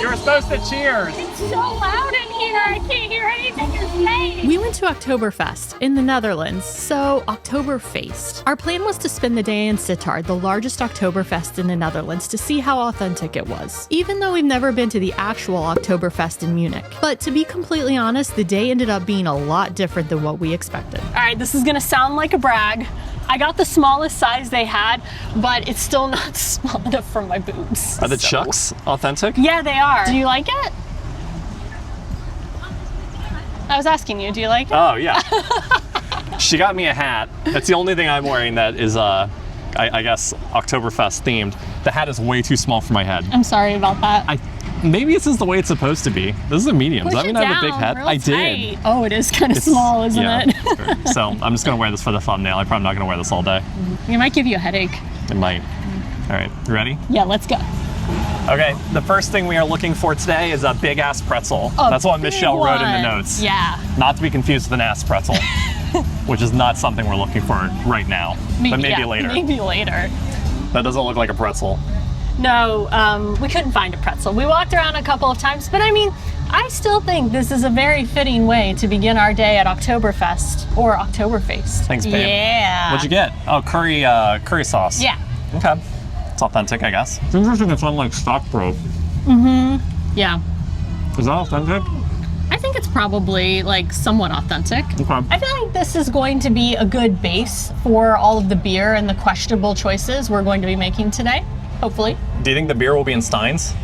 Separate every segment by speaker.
Speaker 1: You're supposed to cheers.
Speaker 2: It's so loud in here. I can't hear anything you're saying.
Speaker 3: We went to Oktoberfest in the Netherlands, so Oktoberfeest. Our plan was to spend the day in Sittard, the largest Oktoberfest in the Netherlands, to see how authentic it was, even though we've never been to the actual Oktoberfest in Munich. But to be completely honest, the day ended up being a lot different than what we expected.
Speaker 2: All right, this is gonna sound like a brag. I got the smallest size they had, but it's still not small enough for my boobs.
Speaker 1: Are the chucks authentic?
Speaker 2: Yeah, they are. Do you like it? I was asking you, do you like it?
Speaker 1: Oh, yeah. She got me a hat. That's the only thing I'm wearing that is, I guess, Oktoberfest themed. The hat is way too small for my head.
Speaker 2: I'm sorry about that.
Speaker 1: Maybe this is the way it's supposed to be. This is a medium. Does that mean I have a big head? I did.
Speaker 2: Oh, it is kind of small, isn't it?
Speaker 1: So I'm just gonna wear this for the thumbnail. I'm probably not gonna wear this all day.
Speaker 2: It might give you a headache.
Speaker 1: It might. All right, you ready?
Speaker 2: Yeah, let's go.
Speaker 1: Okay, the first thing we are looking for today is a big ass pretzel. That's what Michelle wrote in the notes.
Speaker 2: Yeah.
Speaker 1: Not to be confused with an ass pretzel, which is not something we're looking for right now, but maybe later.
Speaker 2: Maybe later.
Speaker 1: That doesn't look like a pretzel.
Speaker 2: No, we couldn't find a pretzel. We walked around a couple of times, but I mean, I still think this is a very fitting way to begin our day at Oktoberfest or Oktoberfest.
Speaker 1: Thanks, babe.
Speaker 2: Yeah.
Speaker 1: What'd you get? Oh, curry sauce.
Speaker 2: Yeah.
Speaker 1: Okay. It's authentic, I guess. It's interesting it's on like stock broke.
Speaker 2: Yeah.
Speaker 1: Is that authentic?
Speaker 2: I think it's probably like somewhat authentic.
Speaker 1: Okay.
Speaker 2: I feel like this is going to be a good base for all of the beer and the questionable choices we're going to be making today, hopefully.
Speaker 1: Do you think the beer will be in Steins?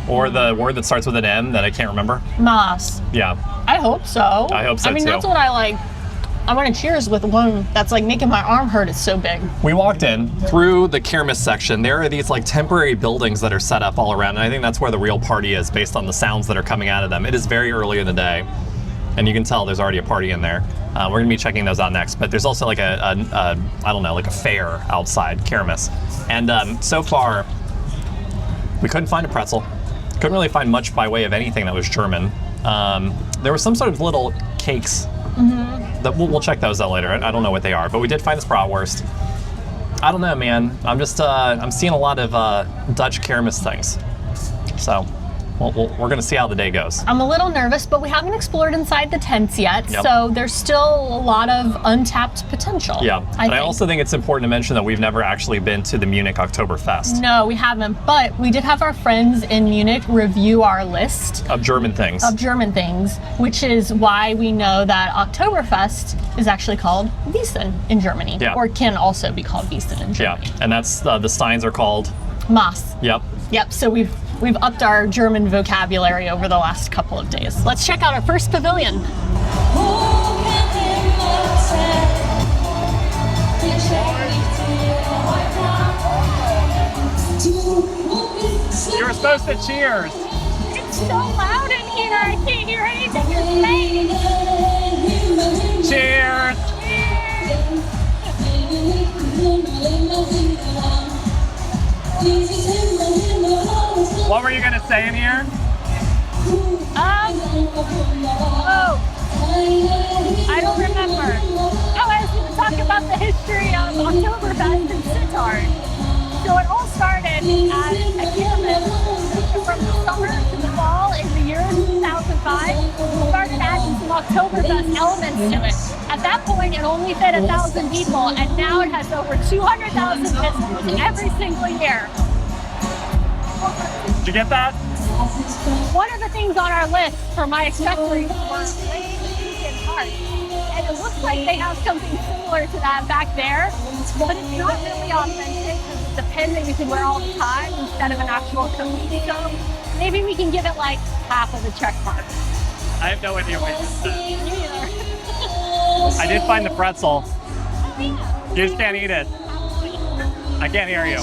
Speaker 1: Or the word that starts with an M that I can't remember?
Speaker 2: Mas.
Speaker 1: Yeah.
Speaker 2: I hope so.
Speaker 1: I hope so,
Speaker 2: I mean,
Speaker 1: too.
Speaker 2: that's what I like. I want to cheers with one that's like making my arm hurt. It's so big.
Speaker 1: We walked in through the kermis section. There are these like temporary buildings that are set up all around, and I think that's where the real party is based on the sounds that are coming out of them. It is very early in the day, and you can tell there's already a party in there. We're gonna be checking those out next, but there's also like I don't know, like a fair outside, kermis. And so far, we couldn't find a pretzel. Couldn't really find much by way of anything that was German. There were some sort of little cakes. That we'll check those out later. I don't know what they are, but we did find this bratwurst. I don't know, man. I'm just I'm seeing a lot of Dutch kermis things. So we're gonna see how the day goes.
Speaker 2: I'm a little nervous, but we haven't explored inside the tents yet,
Speaker 1: Yep.
Speaker 2: so there's still a lot of untapped potential.
Speaker 1: Yeah, I also think it's important to mention that we've never actually been to the Munich Oktoberfest.
Speaker 2: No, we haven't, but we did have our friends in Munich review our list
Speaker 1: Of German things.
Speaker 2: Which is why we know that Oktoberfest is actually called Wiesen in Germany,
Speaker 1: Yeah.
Speaker 2: or can also be called Wiesen in
Speaker 1: Yeah,
Speaker 2: Germany.
Speaker 1: and that's the Steins are called.
Speaker 2: Maß.
Speaker 1: Yep.
Speaker 2: So we've upped our German vocabulary over the last couple of days. Let's check out our first pavilion.
Speaker 1: You're supposed to cheers.
Speaker 2: It's so loud in here. I can't hear anything you're saying.
Speaker 1: Cheers. What were you gonna say in here?
Speaker 2: I don't remember. Oh, I was going to talk about the history of Oktoberfest in Sittard. So it all started at a kermis from the summer to the fall in the year 2005. We started adding some Oktoberfest elements to it. At that point, it only fit 1,000 people, and now it has over 200,000 visitors every single year.
Speaker 1: Did you get that?
Speaker 2: One of the things on our list for my accessories were Lebkuchenherz hearts. And it looks like they have something similar to that back there, but it's not really authentic because it's a pen that you can wear all the time instead of an actual cookie. So maybe we can give it like half of the check mark.
Speaker 1: I have no idea what you said.
Speaker 2: Me neither.
Speaker 1: I did find the pretzel. You just can't eat it. I can't hear you.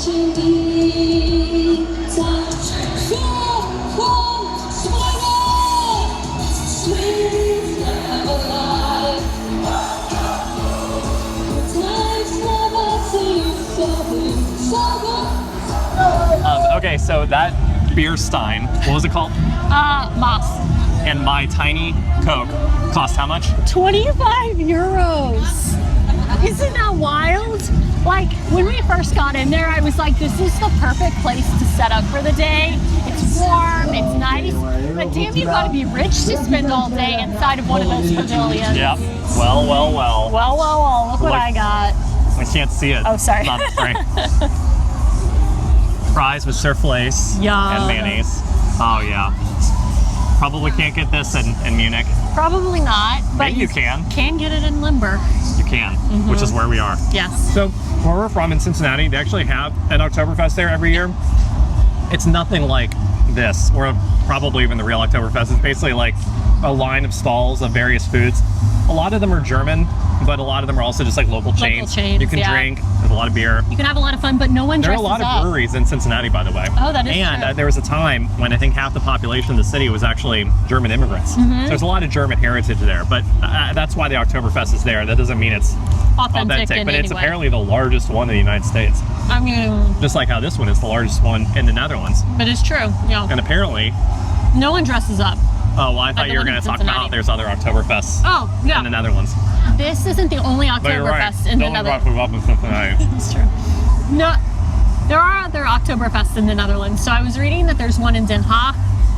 Speaker 1: Okay, so that beer stein, what was it called?
Speaker 2: Maß.
Speaker 1: And my tiny Coke cost how much?
Speaker 2: 25 euros. Isn't that wild? Like, when we first got in there, I was like, this is the perfect place to set up for the day. It's warm, it But damn, you gotta be rich to spend all day inside of one of those pavilions.
Speaker 1: Yep. Well.
Speaker 2: Well, look what I got.
Speaker 1: I can't see it.
Speaker 2: Oh, sorry.
Speaker 1: It's not frame. Fries with zuurvlees
Speaker 2: Yum.
Speaker 1: and mayonnaise. Oh yeah. Probably can't get this in Munich.
Speaker 2: Probably not, but
Speaker 1: Maybe you can.
Speaker 2: Can get it in Limburg.
Speaker 1: You can, which is where we are.
Speaker 2: Yes.
Speaker 1: So where we're from in Cincinnati, they actually have an Oktoberfest there every year. It's nothing like this, or probably even the real Oktoberfest. It's basically like a line of stalls of various foods. A lot of them are German, but a lot of them are also just like local chains. You can drink, there's a lot of beer.
Speaker 2: You can have a lot of fun, but no one
Speaker 1: There are
Speaker 2: dresses
Speaker 1: a lot of
Speaker 2: up.
Speaker 1: breweries in Cincinnati, by the way.
Speaker 2: Oh, that is
Speaker 1: And
Speaker 2: true.
Speaker 1: there was a time when I think half the population of the city was actually German immigrants. So there's a lot of German heritage there, but that's why the Oktoberfest is there. That doesn't mean it's
Speaker 2: Authentic in
Speaker 1: but
Speaker 2: any
Speaker 1: it's
Speaker 2: way.
Speaker 1: apparently the largest one in the United States.
Speaker 2: I mean,
Speaker 1: Just like how this one is the largest one in the Netherlands.
Speaker 2: but it's true. Yeah.
Speaker 1: And apparently,
Speaker 2: No one dresses up.
Speaker 1: oh, well, I thought
Speaker 2: the
Speaker 1: you were
Speaker 2: one
Speaker 1: going
Speaker 2: in
Speaker 1: to talk
Speaker 2: Cincinnati.
Speaker 1: about there's other Oktoberfests
Speaker 2: Oh, yeah.
Speaker 1: in the Netherlands.
Speaker 2: This isn't the only
Speaker 1: But you're right.
Speaker 2: Oktoberfest in the
Speaker 1: Don't
Speaker 2: Netherlands.
Speaker 1: rock in Cincinnati.
Speaker 2: That's true. No, there are other Oktoberfests in the Netherlands. So I was reading that there's one in Den Haag.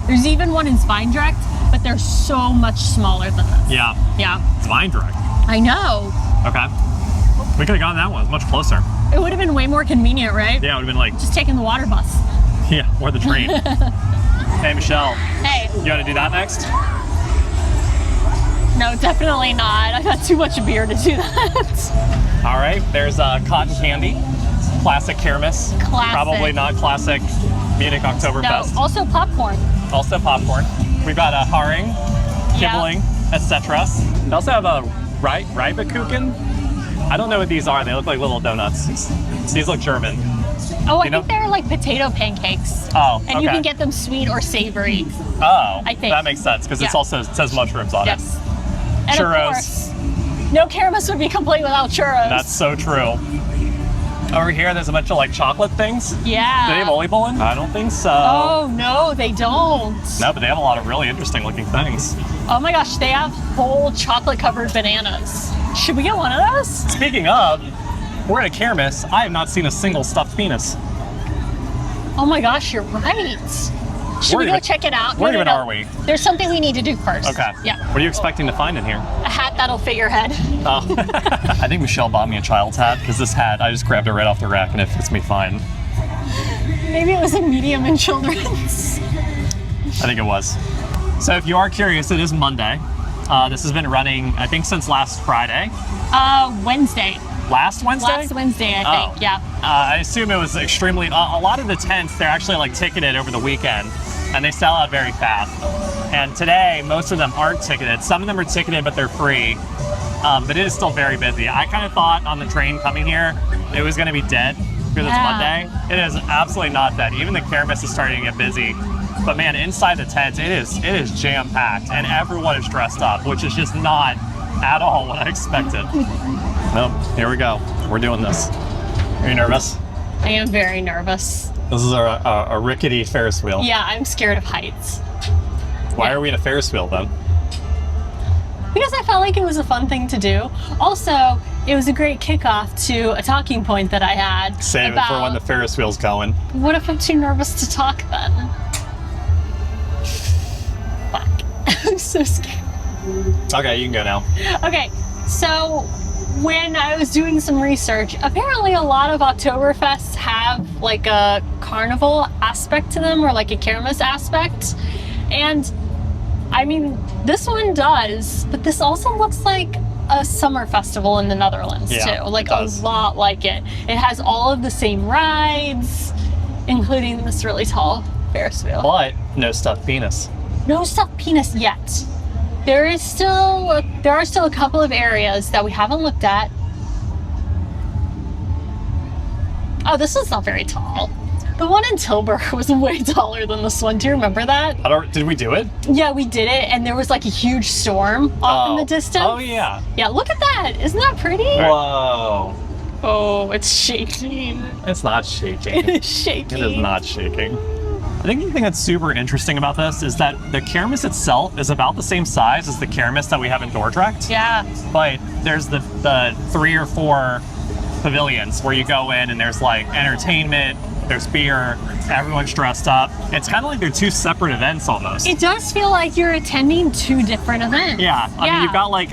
Speaker 2: There's even one in Zwijndrecht, but they're so much smaller than this.
Speaker 1: Yeah,
Speaker 2: Yeah.
Speaker 1: it's Zwijndrecht.
Speaker 2: I know.
Speaker 1: Okay. We could have gotten that one. It's much closer.
Speaker 2: It would have been way more convenient, right?
Speaker 1: Yeah, it would have been like,
Speaker 2: Just taking the water bus.
Speaker 1: yeah, or the train. Hey, Michelle,
Speaker 2: Hey,
Speaker 1: you want to do that next?
Speaker 2: no, definitely not. I've had too much beer to do that.
Speaker 1: All right, there's cotton candy, classic kermis.
Speaker 2: Classic.
Speaker 1: Probably not classic Munich
Speaker 2: No,
Speaker 1: Oktoberfest.
Speaker 2: also popcorn.
Speaker 1: Also popcorn. We've got a haring,
Speaker 2: Yeah.
Speaker 1: kibbeling, etc. We also have a Lebkuchen. I don't know what these are. They look like little donuts. These look German.
Speaker 2: Oh, I
Speaker 1: You know-
Speaker 2: think they're like potato pancakes.
Speaker 1: Oh,
Speaker 2: And you
Speaker 1: okay.
Speaker 2: can get them sweet or savory.
Speaker 1: Oh,
Speaker 2: I think.
Speaker 1: that makes sense because
Speaker 2: Yeah.
Speaker 1: it's also it says mushrooms on it.
Speaker 2: Yes. And
Speaker 1: Churros.
Speaker 2: of course, no kermis would be complete without churros.
Speaker 1: That's so true. Over here, there's a bunch of like chocolate things.
Speaker 2: yeah.
Speaker 1: Do they have Oliebollen? I don't think so.
Speaker 2: Oh, no, they don't.
Speaker 1: No, but they have a lot of really interesting looking things.
Speaker 2: Oh my gosh, they have whole chocolate covered bananas. Should we get one of those?
Speaker 1: Speaking of, we're at a kermis. I have not seen a single stuffed penis.
Speaker 2: Oh my gosh, you're right. Should
Speaker 1: Where
Speaker 2: we go
Speaker 1: even-
Speaker 2: check it out?
Speaker 1: where even are we?
Speaker 2: There's something we need to do first.
Speaker 1: Okay.
Speaker 2: Yeah.
Speaker 1: What are you expecting to find in here?
Speaker 2: A hat that'll fit your head.
Speaker 1: Oh. I think Michelle bought me a child's hat because this hat, I just grabbed it right off the rack and it fits me fine.
Speaker 2: Maybe it was a medium in children's.
Speaker 1: I think it was. So if you are curious, it is Monday. This has been running, I think, since last Friday.
Speaker 2: Wednesday.
Speaker 1: Last Wednesday?
Speaker 2: Last Wednesday, I
Speaker 1: Oh.
Speaker 2: think. Yeah.
Speaker 1: I assume it was extremely, a lot of the tents, they're actually like ticketed over the weekend and they sell out very fast. And today, most of them aren't ticketed. Some of them are ticketed, but they're free. But it is still very busy. I kind of thought on the train coming here, it was gonna be dead because it's
Speaker 2: Yeah.
Speaker 1: Monday. It is absolutely not dead. Even the kermis is starting to get busy. But man, inside the tent, it is jam-packed and everyone is dressed up, which is just not at all what I expected. Nope, here we go. We're doing this. Are you nervous?
Speaker 2: I am very nervous.
Speaker 1: This is a rickety Ferris wheel.
Speaker 2: Yeah, I'm scared of heights.
Speaker 1: Why are we in a Ferris wheel then?
Speaker 2: Because I felt like it was a fun thing to do. Also, it was a great kickoff to a talking point that I had.
Speaker 1: Save it for when the Ferris wheel's going.
Speaker 2: What if I'm too nervous to talk then? Fuck. I'm so scared.
Speaker 1: Okay, you can go now.
Speaker 2: Okay, so when I was doing some research, apparently a lot of Oktoberfests have like a carnival aspect to them or like a kermis aspect. And I mean, this one does, but this also looks like a summer festival in the Netherlands
Speaker 1: Yeah,
Speaker 2: too. Like
Speaker 1: it does.
Speaker 2: a lot like it. It has all of the same rides, including this really tall Ferris wheel.
Speaker 1: But no stuffed penis.
Speaker 2: No stuffed penis yet. There are still a couple of areas that we haven't looked at. Oh, this one's not very tall. The one in Tilburg was way taller than this one. Do you remember that?
Speaker 1: Did we do it?
Speaker 2: Yeah, we did it, and there was like a huge storm off in the distance.
Speaker 1: Oh yeah.
Speaker 2: Yeah, look at that. Isn't that pretty?
Speaker 1: Whoa.
Speaker 2: Oh, it's shaking.
Speaker 1: It's not shaking.
Speaker 2: It is shaking.
Speaker 1: It is not shaking. I think the thing that's super interesting about this is that the kermis itself is about the same size as the kermis that we have in Dordrecht.
Speaker 2: Yeah.
Speaker 1: But there's the 3 or 4 pavilions where you go in and there's like entertainment, there's beer, everyone's dressed up. It's kind of like they're two separate events almost.
Speaker 2: It does feel like you're attending two different events.
Speaker 1: Yeah, I mean, you've got like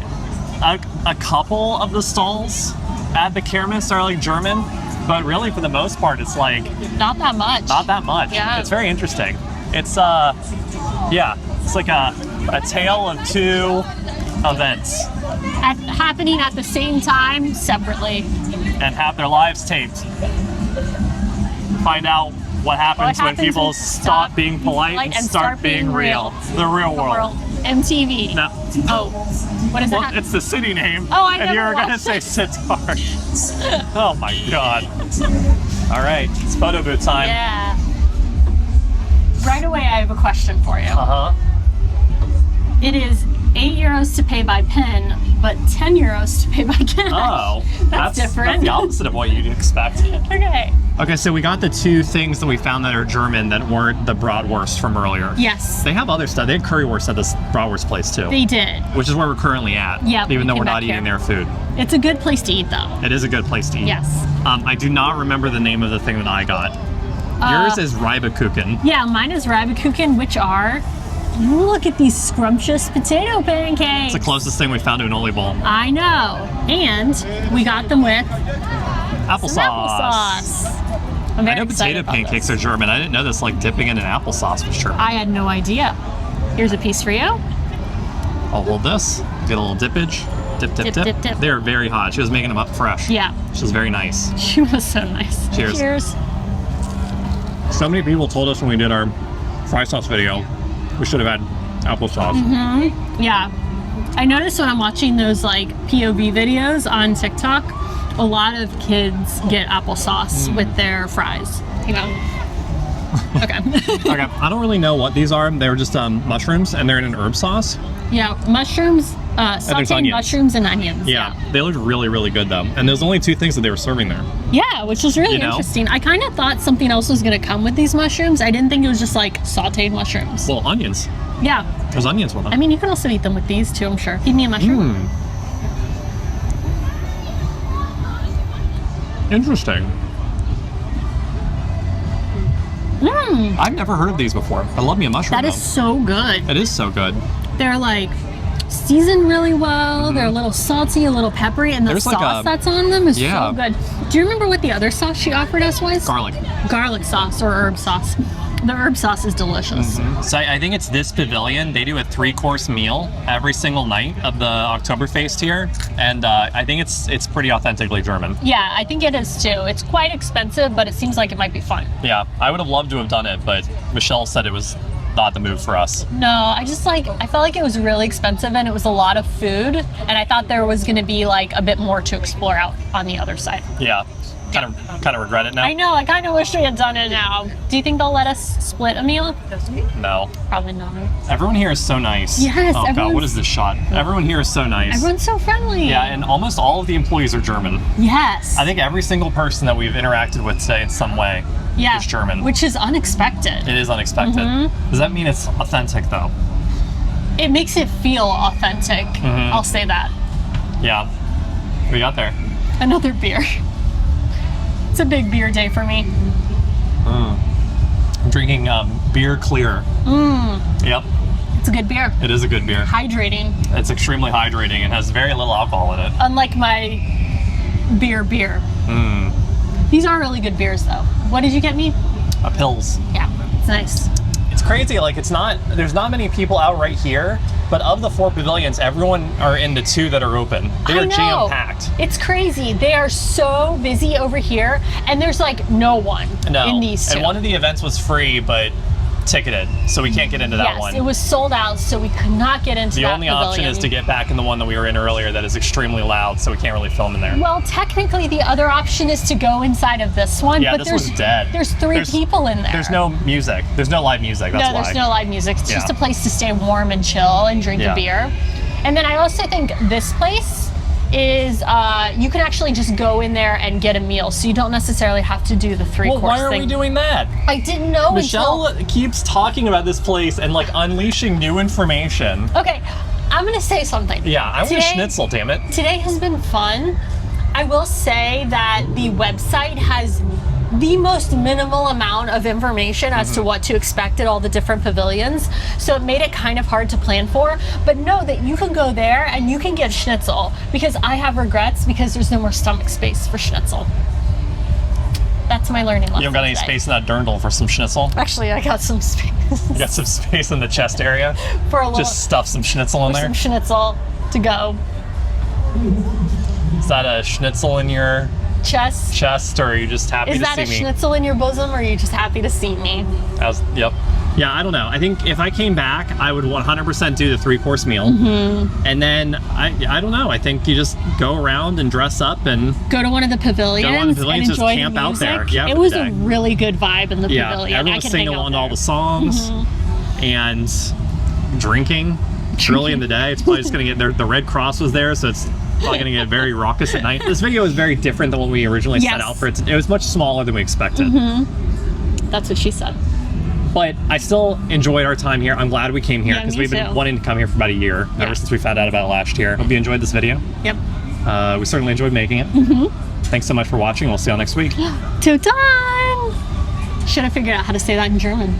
Speaker 1: a couple of the stalls at the kermis are like German, but really for the most part, it's like
Speaker 2: Not that much.
Speaker 1: not that much.
Speaker 2: Yeah.
Speaker 1: It's very interesting. It's it's like a tale of two events
Speaker 2: Happening at the same time, separately.
Speaker 1: and have their lives taped. Find out what happens when people stop being polite and start being real. The real world.
Speaker 2: MTV.
Speaker 1: No.
Speaker 2: Oh, what is
Speaker 1: Well,
Speaker 2: that?
Speaker 1: it's the city name.
Speaker 2: Oh, I
Speaker 1: and
Speaker 2: never
Speaker 1: you're gonna
Speaker 2: watched
Speaker 1: say
Speaker 2: it.
Speaker 1: Sittard. Oh my god. All right, it's photo booth time.
Speaker 2: Yeah. Right away, I have a question for you.
Speaker 1: Uh-huh.
Speaker 2: It is €8 to pay by pen, but €10 to pay by cash.
Speaker 1: Oh,
Speaker 2: That's different.
Speaker 1: That's the opposite of what you'd expect.
Speaker 2: Okay.
Speaker 1: Okay, so we got the two things that we found that are German that weren't the bratwurst from earlier.
Speaker 2: Yes,
Speaker 1: They have other stuff. They had currywurst at this bratwurst place too,
Speaker 2: they did.
Speaker 1: which is where we're currently at.
Speaker 2: Yep,
Speaker 1: Even
Speaker 2: we
Speaker 1: though
Speaker 2: came
Speaker 1: we're not
Speaker 2: back
Speaker 1: eating
Speaker 2: here.
Speaker 1: their food.
Speaker 2: It's a good place to eat, though.
Speaker 1: It is a good place to eat.
Speaker 2: Yes.
Speaker 1: I do not remember the name of the thing that I got. Yours is Lebkuchen.
Speaker 2: Yeah, mine is Lebkuchen, which are, look at these scrumptious potato pancakes.
Speaker 1: It's the closest thing we found to an Oli bowl.
Speaker 2: I know. And we got them with
Speaker 1: Applesauce.
Speaker 2: applesauce. I'm
Speaker 1: I
Speaker 2: very
Speaker 1: know
Speaker 2: excited
Speaker 1: potato
Speaker 2: about
Speaker 1: pancakes
Speaker 2: this.
Speaker 1: are German. I didn't know this, like dipping it in applesauce was German.
Speaker 2: I had no idea. Here's a piece for you.
Speaker 1: I'll hold this. Get a little dippage. Dip, dip,
Speaker 2: Dip,
Speaker 1: dip.
Speaker 2: dip, dip.
Speaker 1: They're very hot. She was making them up fresh.
Speaker 2: Yeah.
Speaker 1: She was very nice.
Speaker 2: She was so nice.
Speaker 1: Cheers.
Speaker 2: Cheers.
Speaker 1: So many people told us when we did our fry sauce video, we should have had applesauce.
Speaker 2: Yeah. I noticed when I'm watching those like POV videos on TikTok, a lot of kids get applesauce with their fries. Hang on. Okay.
Speaker 1: Okay, I don't really know what these are. They were just mushrooms, and they're in an herb sauce.
Speaker 2: Yeah, mushrooms,
Speaker 1: there's
Speaker 2: sauteed
Speaker 1: onions.
Speaker 2: mushrooms and onions.
Speaker 1: Yeah, they looked really, really good though. And there's only two things that they were serving there.
Speaker 2: Yeah, which was really
Speaker 1: You know?
Speaker 2: interesting. I kind of thought something else was going to come with these mushrooms. I didn't think it was just like sauteed mushrooms.
Speaker 1: Well, onions.
Speaker 2: Yeah.
Speaker 1: There's onions with them.
Speaker 2: I mean, you can also eat them with these too, I'm sure. Feed me a mushroom.
Speaker 1: Interesting. I've never heard of these before. I love me a mushroom.
Speaker 2: That is so good.
Speaker 1: It is so good.
Speaker 2: They're like seasoned really well. They're a little salty, a little peppery, and the
Speaker 1: There's like
Speaker 2: sauce
Speaker 1: a-
Speaker 2: that's on them is
Speaker 1: Yeah.
Speaker 2: so good. Do you remember what the other sauce she offered us was?
Speaker 1: Garlic.
Speaker 2: Garlic sauce or herb sauce. The herb sauce is delicious.
Speaker 1: So I think it's this pavilion. They do a 3-course meal every single night of the Oktoberfest here, and I think it's pretty authentically German.
Speaker 2: Yeah, I think it is too. It's quite expensive, but it seems like it might be fun.
Speaker 1: Yeah, I would have loved to have done it, but Michelle said it was not the move for us.
Speaker 2: No, I felt like it was really expensive and it was a lot of food, and I thought there was going to be like a bit more to explore out on the other side.
Speaker 1: Yeah, kind of regret it now.
Speaker 2: I know, I kind of wish we had done it now. Do you think they'll let us split a meal?
Speaker 1: No.
Speaker 2: Probably not.
Speaker 1: Everyone here is so nice.
Speaker 2: Yes,
Speaker 1: Oh god,
Speaker 2: everyone's-
Speaker 1: what is this shot? Everyone here is so nice.
Speaker 2: Everyone's so friendly.
Speaker 1: Yeah, and almost all of the employees are German.
Speaker 2: Yes.
Speaker 1: I think every single person that we've interacted with today in some way
Speaker 2: yeah,
Speaker 1: is German.
Speaker 2: which is unexpected.
Speaker 1: It is unexpected. Does that mean it's authentic though?
Speaker 2: It makes it feel authentic. I'll say that.
Speaker 1: Yeah. What do you got there?
Speaker 2: Another beer. It's a big beer day for me.
Speaker 1: I'm drinking beer clear. Yep,
Speaker 2: It's a good beer.
Speaker 1: it is a good beer.
Speaker 2: Hydrating.
Speaker 1: It's extremely hydrating and has very little alcohol in it.
Speaker 2: Unlike my beer. These are really good beers though. What did you get me?
Speaker 1: A Pils.
Speaker 2: Yeah, it's nice.
Speaker 1: It's crazy, like there's not many people out right here, but of the 4 pavilions, everyone are in the 2 that are open. They
Speaker 2: I
Speaker 1: are
Speaker 2: know.
Speaker 1: jam-packed.
Speaker 2: It's crazy. They are so busy over here, and there's like no one
Speaker 1: No.
Speaker 2: in these two.
Speaker 1: And one of the events was free, but ticketed, so we can't get into that
Speaker 2: yes,
Speaker 1: one.
Speaker 2: it was sold out, so we could not get into
Speaker 1: The
Speaker 2: that
Speaker 1: only option
Speaker 2: pavilion.
Speaker 1: is to get back in the one that we were in earlier that is extremely loud, so we can't really film in there.
Speaker 2: Well, technically, the other option is to go inside of this one,
Speaker 1: Yeah,
Speaker 2: but
Speaker 1: this
Speaker 2: there's
Speaker 1: one's dead.
Speaker 2: There's 3 people in there.
Speaker 1: There's no music. There's no live music, that's
Speaker 2: no,
Speaker 1: why.
Speaker 2: there's no live music. It's just
Speaker 1: Yeah.
Speaker 2: a place to stay warm and chill and drink
Speaker 1: Yeah.
Speaker 2: a beer. And then I also think this place is you can actually just go in there and get a meal, so you don't necessarily have to do the 3-course
Speaker 1: Well, why are
Speaker 2: thing.
Speaker 1: we doing that?
Speaker 2: I didn't know
Speaker 1: Michelle
Speaker 2: until...
Speaker 1: keeps talking about this place and like unleashing new information.
Speaker 2: Okay, I'm gonna say something.
Speaker 1: Yeah, I want a
Speaker 2: Today-
Speaker 1: schnitzel, damn it.
Speaker 2: Today has been fun. I will say that the website has
Speaker 3: the most minimal amount of information as to what to expect at all the different pavilions. So it made it kind of hard to plan for. But know that you can go there and you can get schnitzel, because I have regrets because there's no more stomach space for schnitzel. That's my learning lesson.
Speaker 1: You don't got any
Speaker 3: today.
Speaker 1: space in that dirndl for some schnitzel?
Speaker 3: Actually, I got some space.
Speaker 1: You got some space in the chest area?
Speaker 3: For a little,
Speaker 1: Just stuff some schnitzel in there?
Speaker 3: some schnitzel to go.
Speaker 1: Is that a schnitzel in your
Speaker 3: Chest.
Speaker 1: or are you just happy
Speaker 3: Is
Speaker 1: to
Speaker 3: that
Speaker 1: see
Speaker 3: a
Speaker 1: me?
Speaker 3: schnitzel in your bosom, or are you just happy to see me?
Speaker 1: Yep. Yeah, I don't know. I think if I came back, I would 100% do the 3-course meal. And then, I don't know. I think you just go around and dress up and...
Speaker 3: Go to one of the pavilions,
Speaker 1: just
Speaker 3: and enjoy
Speaker 1: camp
Speaker 3: the
Speaker 1: out
Speaker 3: music.
Speaker 1: there. Yeah,
Speaker 3: it
Speaker 1: for
Speaker 3: was
Speaker 1: the
Speaker 3: a
Speaker 1: day.
Speaker 3: really good vibe in the
Speaker 1: Yeah,
Speaker 3: pavilion.
Speaker 1: everyone
Speaker 3: I
Speaker 1: was
Speaker 3: can
Speaker 1: singing
Speaker 3: hang out
Speaker 1: along to all
Speaker 3: there.
Speaker 1: the songs and drinking early in the day. It's probably just going to get... The Red Cross was there, so it's probably going to get very raucous at night. This video is very different than when we originally set out for it. It was much smaller than we expected.
Speaker 3: That's what she said.
Speaker 1: But I still enjoyed our time here. I'm glad we came here
Speaker 3: Yeah,
Speaker 1: because
Speaker 3: me
Speaker 1: we've been
Speaker 3: too.
Speaker 1: wanting to come here for about a year,
Speaker 3: Yeah.
Speaker 1: ever since we found out about it last year. Hope you enjoyed this video.
Speaker 3: Yep.
Speaker 1: We certainly enjoyed making it. Thanks so much for watching. We'll see you all next week.
Speaker 3: Till done! Should have figured out how to say that in German.